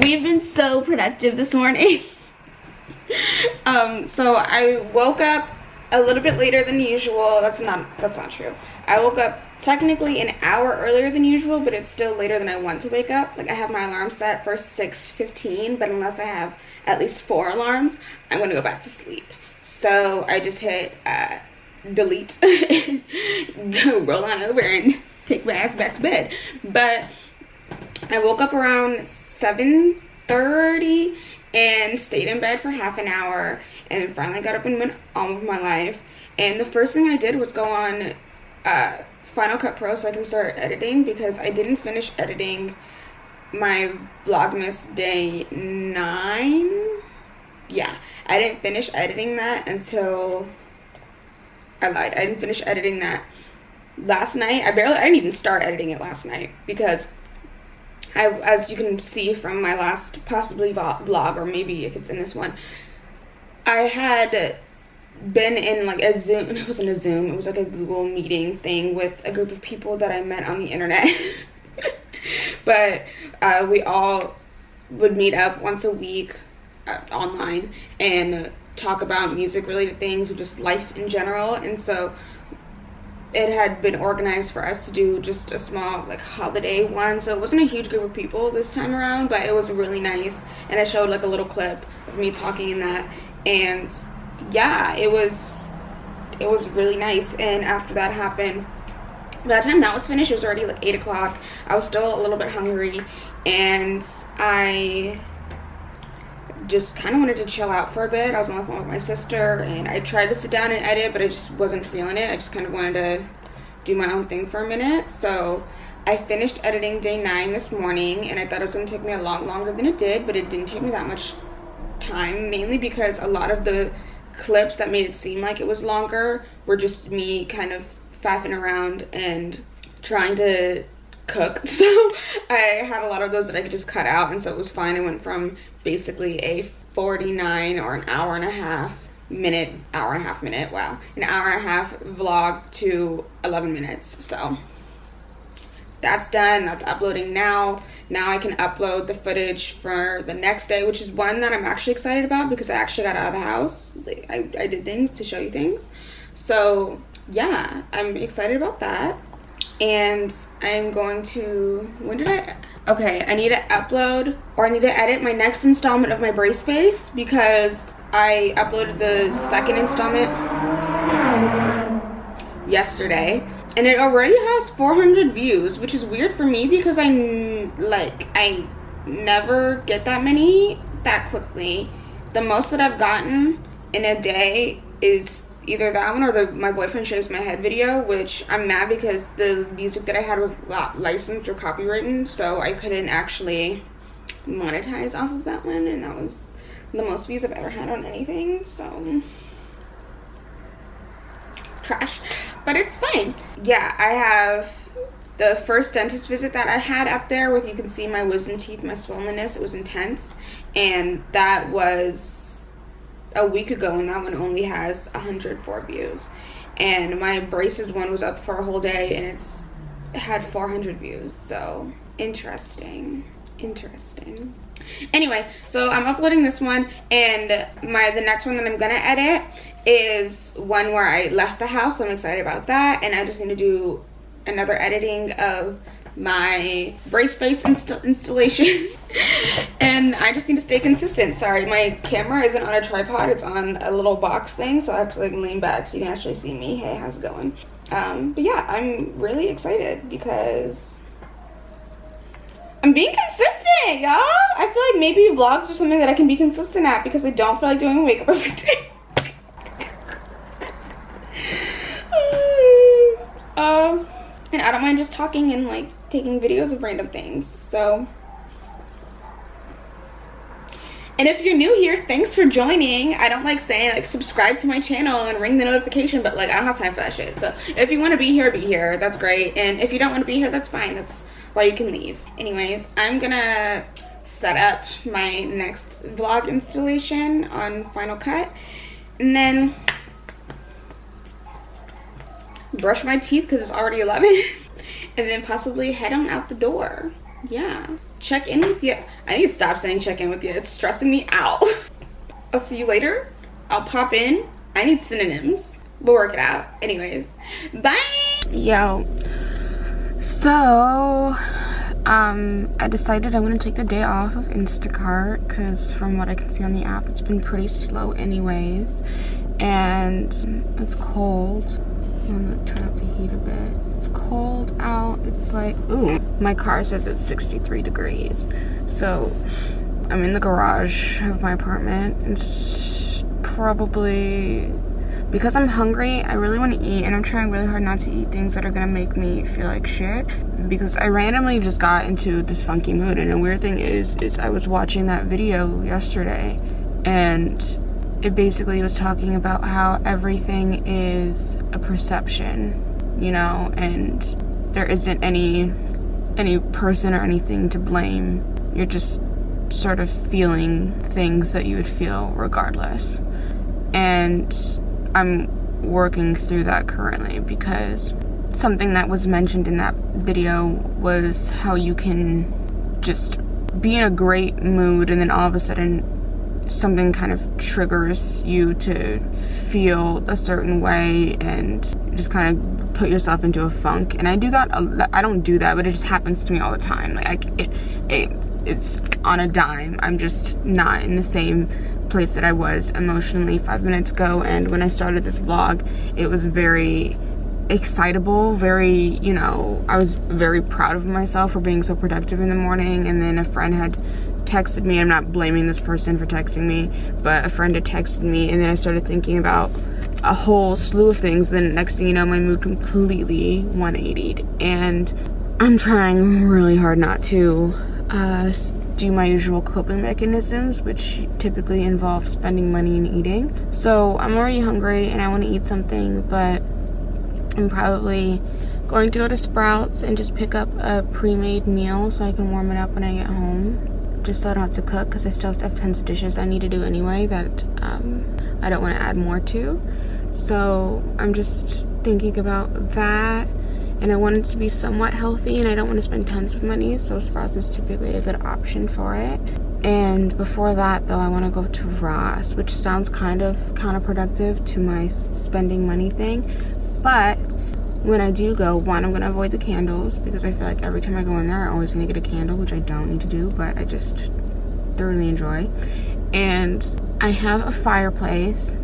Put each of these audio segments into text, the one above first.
We've been so productive this morning. So I woke up a little bit later than usual. That's not true. I woke up technically an hour earlier than usual, but it's still later than I want to wake up. Like, I have my alarm set for 6:15, but unless I have at least 4 alarms, I'm gonna go back to sleep. So I just hit delete, go roll on over and take my ass back to bed. But I woke up around 7:30 and stayed in bed for half an hour, and finally got up and went on with my life. And the first thing I did was go on Final Cut Pro so I can start editing, because I didn't finish editing my vlogmas day 9. Yeah, I didn't finish editing that until I lied. I didn't finish editing that last night. I didn't even start editing it last night, because as you can see from my last possibly vlog, or maybe if it's in this one, I had been in like a Zoom. It wasn't a Zoom, it was like a Google meeting thing with a group of people that I met on the internet. But we all would meet up once a week online and talk about music related things or just life in general. And so it had been organized for us to do just a small like holiday one, so it wasn't a huge group of people this time around, but it was really nice. And I showed like a little clip of me talking in that, and yeah, it was really nice. And after that happened, by the time that was finished, it was already like 8 o'clock. I was still a little bit hungry, and I just kind of wanted to chill out for a bit. I was on the phone with my sister, and I tried to sit down and edit, but I just wasn't feeling it. I just kind of wanted to do my own thing for a minute. So I finished editing day 9 this morning, and I thought it was going to take me a lot longer than it did, but it didn't take me that much time, mainly because a lot of the clips that made it seem like it was longer were just me kind of faffing around and trying to cook. So I had a lot of those that I could just cut out, and so it was fine. I went from basically a 49 or an hour and a half minute vlog to 11 minutes. So that's done. That's uploading now. Now I can upload the footage for the next day, which is one that I'm actually excited about, because I actually got out of the house. I did things to show you things. So yeah, I'm excited about that. And I'm going to, I need to upload, or I need to edit my next installment of my brace face, because I uploaded the second installment yesterday, and it already has 400 views, which is weird for me, because I never get that many that quickly. The most that I've gotten in a day is either that one or my boyfriend shaves my head video, which I'm mad because the music that I had was not licensed or copywritten, so I couldn't actually monetize off of that one, and that was the most views I've ever had on anything. So trash, but it's fine. Yeah, I have the first dentist visit that I had up there with, you can see my wisdom teeth, my swollenness. It was intense, and that was a week ago, and that one only has 104 views. And my braces one was up for a whole day, and it had 400 views. So interesting. Anyway, so I'm uploading this one, and the next one that I'm gonna edit is one where I left the house. So I'm excited about that, and I just need to do another editing of my brace face installation. And I just need to stay consistent. Sorry, my camera isn't on a tripod, it's on a little box thing, so I have to like lean back so you can actually see me. Hey, how's it going? But yeah, I'm really excited because I'm being consistent, y'all. I feel like maybe vlogs are something that I can be consistent at, because I don't feel like doing makeup every day. And I don't mind just talking and like taking videos of random things. So, and if you're new here, thanks for joining. I don't like saying like subscribe to my channel and ring the notification, but like I don't have time for that shit. So if you want to be here, that's great. And if you don't want to be here, that's fine. That's why you can leave. Anyways, I'm gonna set up my next vlog installation on Final Cut, and then brush my teeth because it's already 11, and then possibly head on out the door. Yeah, check in with you. I need to stop saying check in with you. It's stressing me out. I'll see you later. I'll pop in. I need synonyms. We'll work it out. Anyways, bye. Yo. So, I decided I'm gonna take the day off of Instacart because from what I can see on the app, it's been pretty slow anyways. And it's cold. I'm gonna turn up the heat a bit. It's cold out. It's like, ooh, my car says it's 63 degrees. So I'm in the garage of my apartment. It's probably, because I'm hungry, I really want to eat, and I'm trying really hard not to eat things that are gonna make me feel like shit, because I randomly just got into this funky mood. And the weird thing is I was watching that video yesterday, and it basically was talking about how everything is a perception, you know, and there isn't any person or anything to blame. You're just sort of feeling things that you would feel regardless. And I'm working through that currently, because something that was mentioned in that video was how you can just be in a great mood and then all of a sudden something kind of triggers you to feel a certain way and just kind of put yourself into a funk. And I do that. I don't do that, but it just happens to me all the time. Like it's on a dime. I'm just not in the same place that I was emotionally 5 minutes ago. And when I started this vlog, it was very excitable, very, you know, I was very proud of myself for being so productive in the morning. And then a friend had texted me. I'm not blaming this person for texting me, but a friend had texted me, and then I started thinking about a whole slew of things. Then next thing you know, my mood completely 180'd, and I'm trying really hard not to do my usual coping mechanisms, which typically involve spending money and eating. So I'm already hungry and I want to eat something, but I'm probably going to go to Sprouts and just pick up a pre-made meal so I can warm it up when I get home, just so I don't have to cook, because I still have tons of dishes I need to do anyway that I don't want to add more to. So I'm just thinking about that, and I want it to be somewhat healthy, and I don't want to spend tons of money, so Sprouts is typically a good option for it. And before that though, I want to go to Ross, which sounds kind of counterproductive to my spending money thing, but when I do go, one, I'm going to avoid the candles, because I feel like every time I go in there, I always need to get a candle, which I don't need to do, but I just thoroughly enjoy. And I have a fireplace,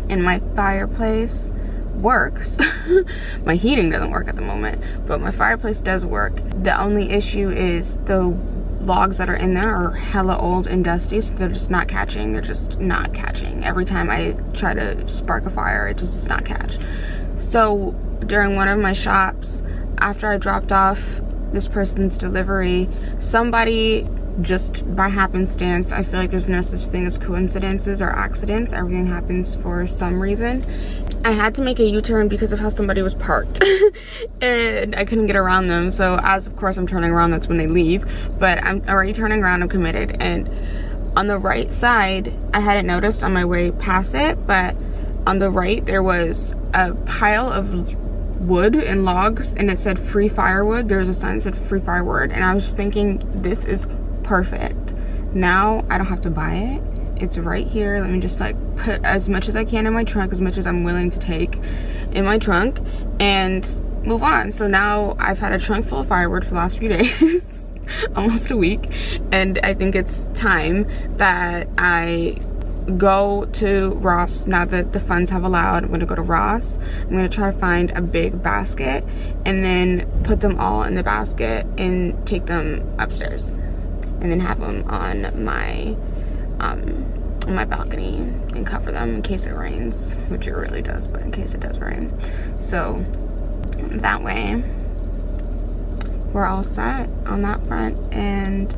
and my fireplace works. My heating doesn't work at the moment, but my fireplace does work. The only issue is the logs that are in there are hella old and dusty, so they're just not catching. They're just not catching. Every time I try to spark a fire, it just does not catch. So during one of my shops, after I dropped off this person's delivery, somebody, just by happenstance, I feel like there's no such thing as coincidences or accidents, everything happens for some reason, I had to make a U-turn because of how somebody was parked and I couldn't get around them. So as of course I'm turning around, that's when they leave, but I'm already turning around, I'm committed. And on the right side, I hadn't noticed on my way past it, but on the right there was a pile of wood and logs, and it said free firewood. There's a sign that said free firewood, and I was just thinking, this is perfect. Now I don't have to buy it. It's right here. Let me just like put as much as I can in my trunk, as much as I'm willing to take in my trunk, and move on. So now I've had a trunk full of firewood for the last few days, almost a week, and I think it's time that I go to Ross. Now that the funds have allowed, I'm gonna go to Ross. I'm gonna try to find a big basket and then put them all in the basket and take them upstairs, and then have them on my balcony and cover them in case it rains, which it really does, but in case it does rain. So that way we're all set on that front, and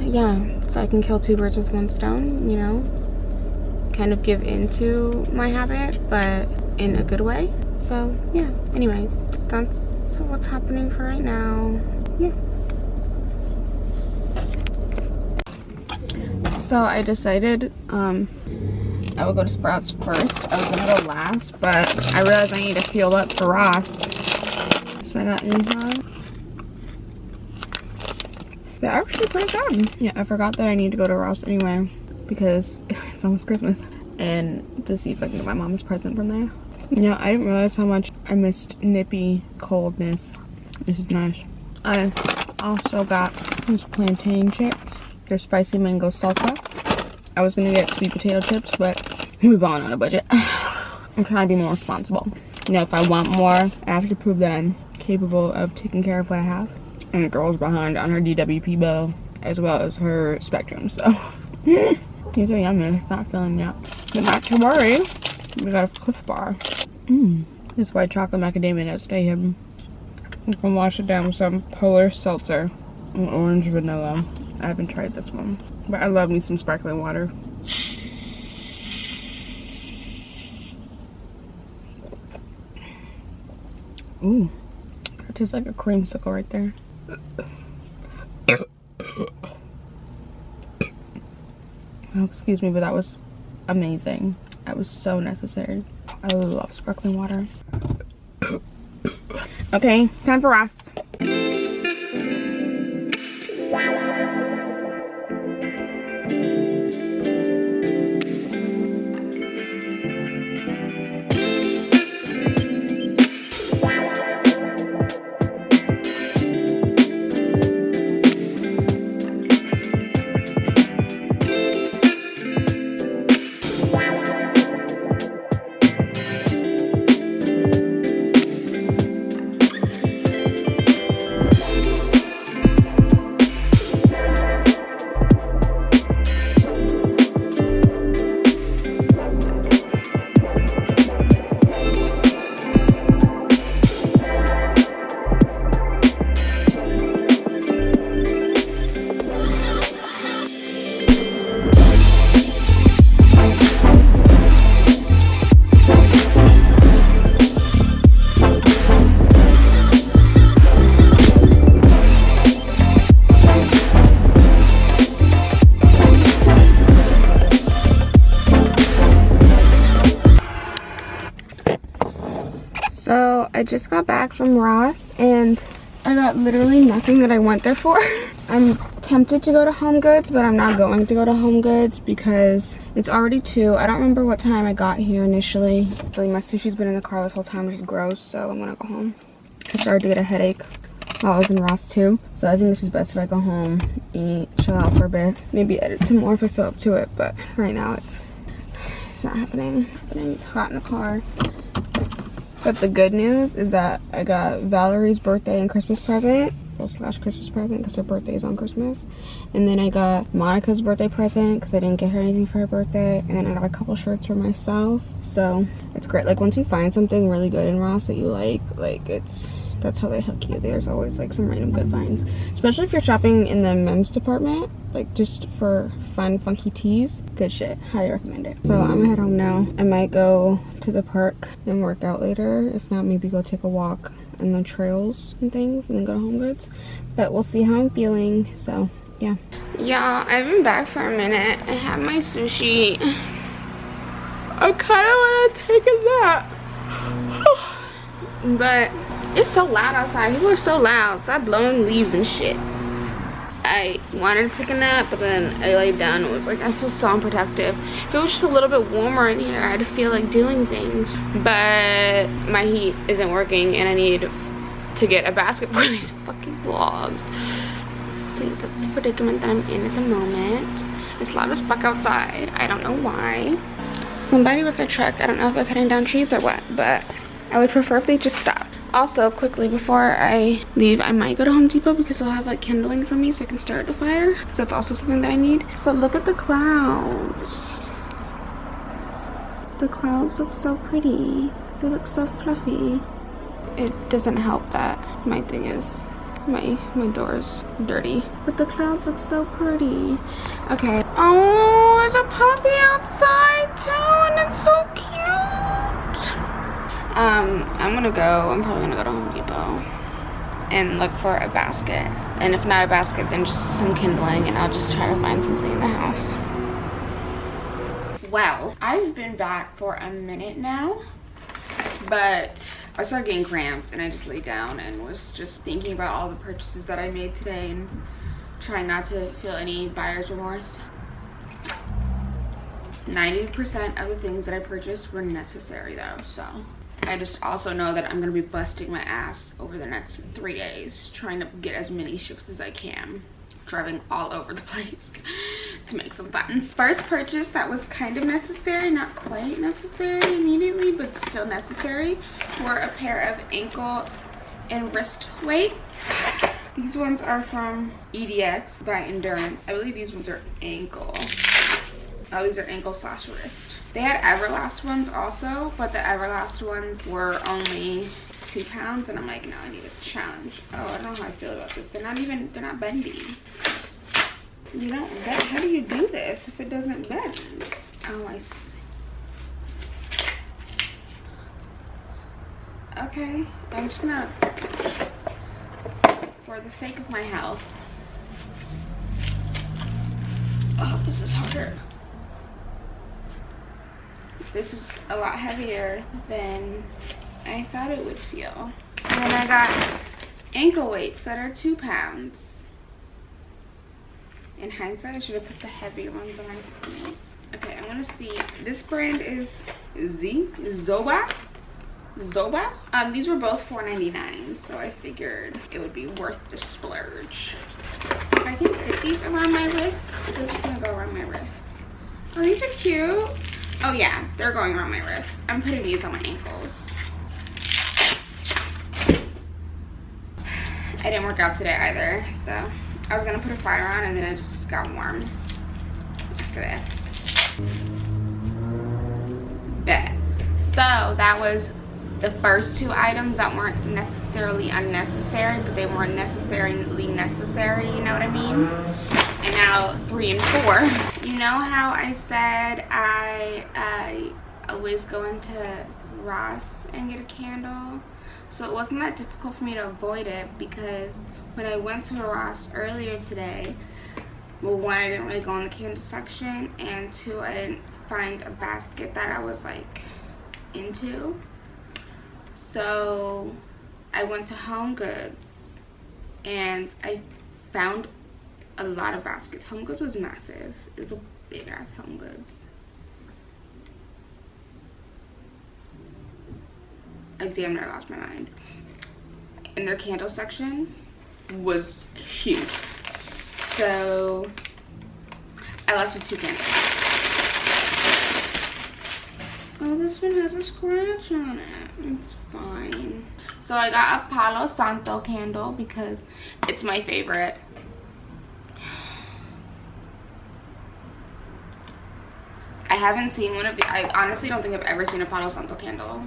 yeah, so I can kill two birds with one stone, you know, kind of give into my habit, but in a good way. So yeah, anyways, that's what's happening for right now. Yeah. So I decided I would go to Sprouts first. I was gonna go last, but I realized I need to fuel up for Ross. So I got in here. they're actually pretty good. Yeah, I forgot that I need to go to Ross anyway because it's almost Christmas, and to see if I can get my mom's present from there. Yeah, I didn't realize how much I missed nippy coldness. This is nice. I also got these plantain chips. They're spicy mango salsa. I was gonna get sweet potato chips, but we're balling on a budget. I'm trying to be more responsible. You know, if I want more, I have to prove that I'm capable of taking care of what I have. And the girl's behind on her DWP bow, as well as her Spectrum, so. These are yummy, not feeling yet. But not to worry, we got a Cliff Bar. This white chocolate macadamia nuts stay hidden. You can wash it down with some polar seltzer and orange vanilla. I haven't tried this one, but I love me some sparkling water. Ooh, that tastes like a creamsicle right there. Oh, excuse me, but that was amazing. That was so necessary. I love sparkling water. Okay, time for Ross. So I just got back from Ross and I got literally nothing that I went there for. I'm tempted to go to Home Goods, but I'm not going to go to Home Goods because it's already 2. I don't remember what time I got here initially. My sushi's been in the car this whole time, which is gross, so I'm gonna go home. I started to get a headache while I was in Ross too, so I think this is best if I go home, eat, chill out for a bit, maybe edit some more if I feel up to it, but right now it's not happening. It's hot in the car. But the good news is that I got Valerie's birthday and Christmas present, well, slash Christmas present because her birthday is on Christmas. And then I got Monica's birthday present because I didn't get her anything for her birthday. And then I got a couple shirts for myself. So it's great. Like once you find something really good in Ross that you like that's how they hook you. There's always like some random good finds, especially if you're shopping in the men's department, like just for fun funky tees. Good shit, highly recommend it. So I'm gonna head home now. I might go to the park and work out later. If not, maybe go take a walk in the trails and things and then go to Home Goods, but we'll see how I'm feeling. So yeah, I've been back for a minute. I have my sushi. I kind of want to take a nap but it's so loud outside. People are so loud. Stop blowing leaves and shit. I wanted to take a nap, but then I laid down and was like, I feel so unproductive. If it was just a little bit warmer in here, I'd feel like doing things. But my heat isn't working and I need to get a basket for these fucking vlogs. So that's the predicament that I'm in at the moment. It's loud as fuck outside. I don't know why. Somebody with their truck. I don't know if they're cutting down trees or what, but I would prefer if they just stopped. Also, quickly before I leave, I might go to Home Depot because they'll have like kindling for me so I can start a fire, because that's also something that I need. But look at the clouds. The clouds look so pretty. They look so fluffy. It doesn't help that my thing is, my door's dirty. But the clouds look so pretty. Okay. Oh, there's a puppy outside too and it's so cute. I'm probably gonna go to Home Depot and look for a basket. And if not a basket, then just some kindling, and I'll just try to find something in the house. Well, I've been back for a minute now, but I started getting cramps and I just laid down and was just thinking about all the purchases that I made today, and trying not to feel any buyer's remorse. 90% of the things that I purchased were necessary though, so I just also know that I'm gonna be busting my ass over the next 3 days trying to get as many shifts as I can, driving all over the place to make some funds. First purchase that was kind of necessary, not quite necessary immediately, but still necessary, were a pair of ankle and wrist weights. These ones are from EDX by Endurance. I believe these ones are ankle. Oh, these are ankle / wrist. They had Everlast ones also, but the Everlast ones were only 2 pounds, and I'm like, no, I need a challenge. Oh, I don't know how I feel about this. They're not bendy. You don't bend. How do you do this if it doesn't bend? Oh, I see. Okay, I'm just gonna, for the sake of my health. Oh, this is harder. This is a lot heavier than I thought it would feel. And then I got ankle weights that are 2 pounds. In hindsight, I should have put the heavier ones on. Okay, I want to see. This brand is Zoba. These were both $4.99, so I figured it would be worth the splurge. If I can fit these around my wrists, they're just gonna go around my wrists. Oh, these are cute. Oh yeah, they're going around my wrists. I'm putting these on my ankles. I didn't work out today either, so I was gonna put a fire on and then I just got warm after this. Bet. So that was the first 2 items that weren't necessarily unnecessary, but they weren't necessarily necessary, you know what I mean? And now 3 and 4. You know how I said I always go into Ross and get a candle? So it wasn't that difficult for me to avoid it, because when I went to Ross earlier today, well, 1, I didn't really go in the candle section, and 2, I didn't find a basket that I was like into. So I went to Home Goods and I found a lot of baskets. Home Goods was massive. It was a big ass Home Goods. Like, damn near lost my mind. And their candle section was huge. So I left with 2 candles. Oh, this one has a scratch on it. It's fine. So I got a Palo Santo candle because it's my favorite. I haven't seen one of the, I honestly don't think I've ever seen a Palo Santo candle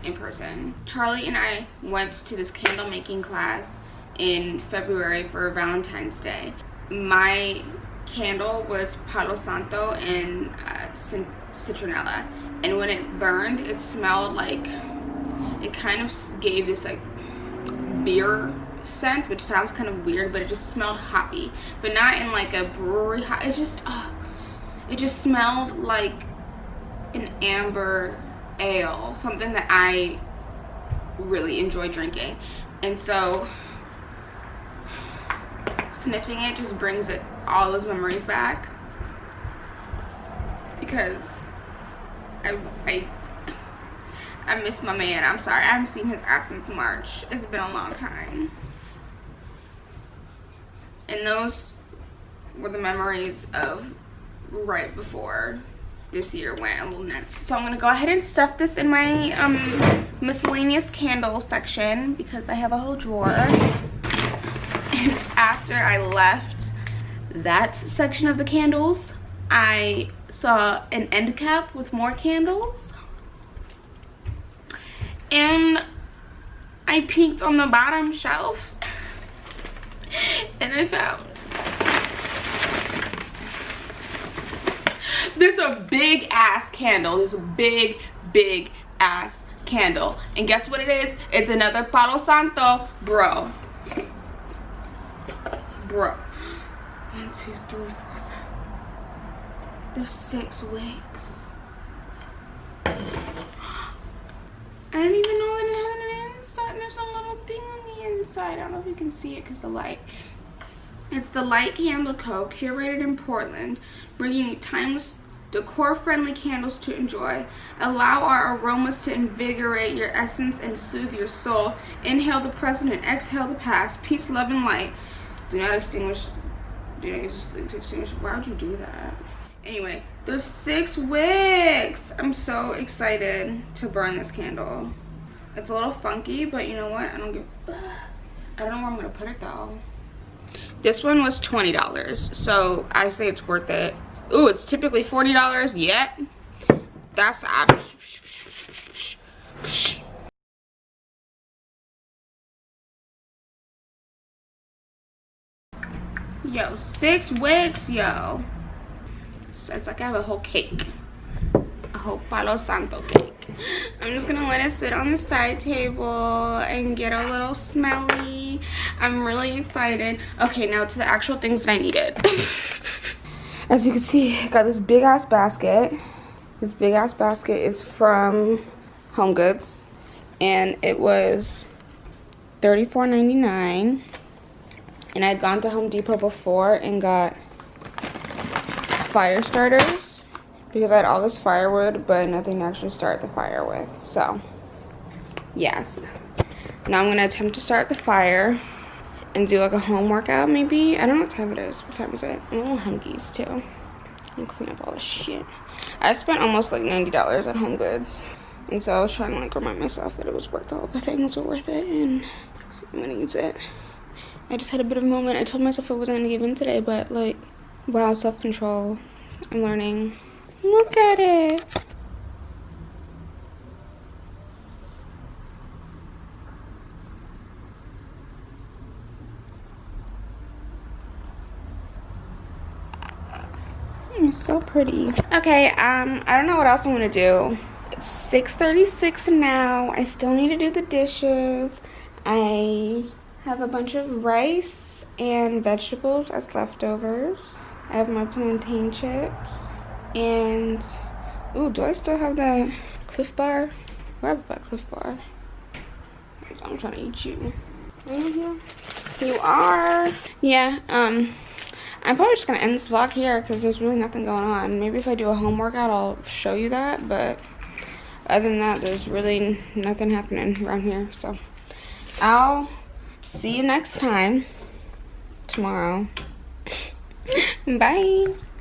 in person. Charlie and I went to this candle making class in February for Valentine's Day. My candle was Palo Santo and citronella, and when it burned, it smelled like, it kind of gave this like beer scent, which sounds kind of weird, but it just smelled hoppy, but not in like a brewery hop. It just smelled like an amber ale, something that I really enjoy drinking. And so sniffing it just brings all those memories back, because I miss my man. I'm sorry, I haven't seen his ass since March. It's been a long time. And those were the memories of right before this year went a little nuts. So I'm gonna go ahead and stuff this in my miscellaneous candle section, because I have a whole drawer. And after I left that section of the candles, I saw an end cap with more candles, and I peeked on the bottom shelf and I found there's a big ass candle. There's a big ass candle, and guess what it is? It's another Palo Santo, bro. 1, 2, 3, 4, 5. There's 6 wicks. I didn't even know that it had an inside. There's a little thing on the inside. I don't know if you can see it because the light. It's the Light Candle Co. Curated in Portland, bringing you timeless, decor-friendly candles to enjoy. Allow our aromas to invigorate your essence and soothe your soul. Inhale the present and exhale the past. Peace, love, and light. Do not extinguish. Do not use to extinguish. Why would you do that? Anyway, there's 6 wicks. I'm so excited to burn this candle. It's a little funky, but you know what? I don't know where I'm gonna put it though. This one was $20, so I say it's worth it. Ooh, it's typically $40. Yep. That's yo, 6 wicks, yo. So it's like I have a whole cake. A whole Palo Santo cake. I'm just gonna let it sit on the side table and get a little smelly. I'm really excited. Okay, now to the actual things that I needed. As you can see, I got this big ass basket. This big ass basket is from Home Goods, and it was $34.99. And I'd gone to Home Depot before and got fire starters because I had all this firewood but nothing to actually start the fire with. So yes, now I'm gonna attempt to start the fire and do like a home workout maybe. I don't know what time it is. What time is it? I'm a little hungies too. And clean up all this shit. I spent almost like $90 at Home Goods, and so I was trying to like remind myself that it was worth all the things were worth it, and I'm gonna use it. I just had a bit of a moment. I told myself I wasn't gonna give in today, but like, wow, self-control. I'm learning. Look at it. It's so pretty. Okay, I don't know what else I'm gonna do. It's 6:36 now. I still need to do the dishes. I have a bunch of rice and vegetables as leftovers. I have my plantain chips. And, ooh, do I still have that Cliff Bar? Where have that Cliff Bar? I'm trying to eat you. Are you here? You are. Yeah, I'm probably just gonna end this vlog here because there's really nothing going on. Maybe if I do a home workout, I'll show you that. But other than that, there's really nothing happening around here. So I'll see you next time tomorrow. Bye.